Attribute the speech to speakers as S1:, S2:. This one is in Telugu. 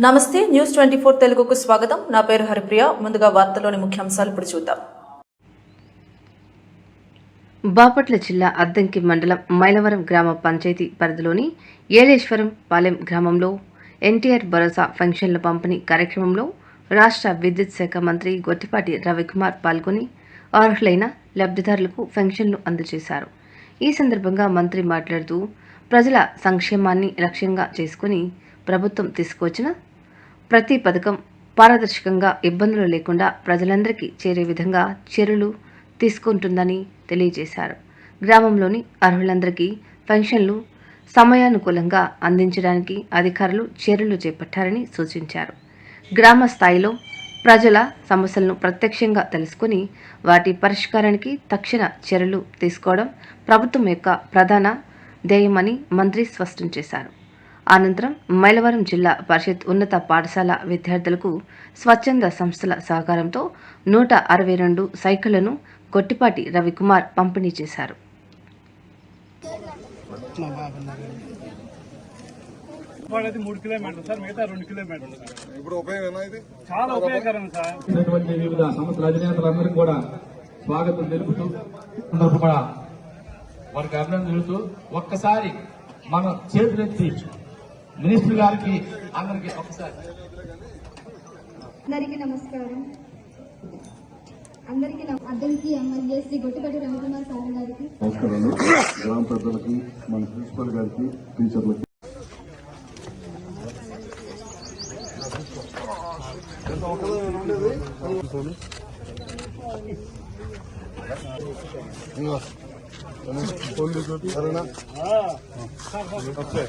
S1: నమస్తే న్యూస్ 24 తెలుగుకు స్వాగతం. నా పేరు హరిప్రియ. ముందుగా వార్తల్లోని ముఖ్యాంశాలు ఇప్పుడు చూద్దాం.
S2: బాపట్ల జిల్లా అద్దంకి మండలం మైలవరం గ్రామ పంచాయతీ పరిధిలోని ఏలేశ్వరం పాలెం గ్రామంలో ఎన్టీఆర్ భరోసా పెన్షన్ల పంపిణీ కార్యక్రమంలో రాష్ట్ర విద్యుత్ శాఖ మంత్రి గొట్టిపాటి రవికుమార్ పాల్గొని అర్హులైన లబ్ధిదారులకు పెన్షన్లు అందజేశారు. ఈ సందర్భంగా మంత్రి మాట్లాడుతూ ప్రజల సంక్షేమాన్ని లక్ష్యంగా చేసుకుని ప్రభుత్వం తీసుకొచ్చిన ప్రతి పథకం పారదర్శకంగా ఇబ్బందులు లేకుండా ప్రజలందరికీ చేరే విధంగా చర్యలు తీసుకుంటుందని తెలియజేశారు. గ్రామంలోని అర్హులందరికీ పెన్షన్లు సమయానుకూలంగా అందించడానికి అధికారులు చర్యలు చేపట్టారని సూచించారు. గ్రామ స్థాయిలో ప్రజల సమస్యలను ప్రత్యక్షంగా తెలుసుకుని వాటి పరిష్కారానికి తక్షణ చర్యలు తీసుకోవడం ప్రభుత్వం యొక్క ప్రధాన ధ్యేయమని మంత్రి స్పష్టం చేశారు. అనంతరం మైలవరం జిల్లా పరిషత్ ఉన్నత పాఠశాల విద్యార్థులకు స్వచ్ఛంద సంస్థల సహకారంతో 162 సైకిళ్లను గొట్టిపాటి రవికుమార్ పంపిణీ చేశారు.
S3: స్వాగతం తెలుపుతూ వారికి అభినందన తెలుపుతూ ఒక్కసారి మనం చేతులెత్తి మినిస్టర్ గారికి అందరికి ఒకసారి
S4: అందరికీ నమస్కారం. అందరికీ అద్దంకి ఎమ్మెల్యే శ్రీ గొట్టిపాటి రవికుమార్ సార్ గారికి
S5: నమస్కారాలు. గ్రామ పెద్దలకి మన ప్రిన్సిపల్ గారికి టీచర్లకి సరేనా ఓకే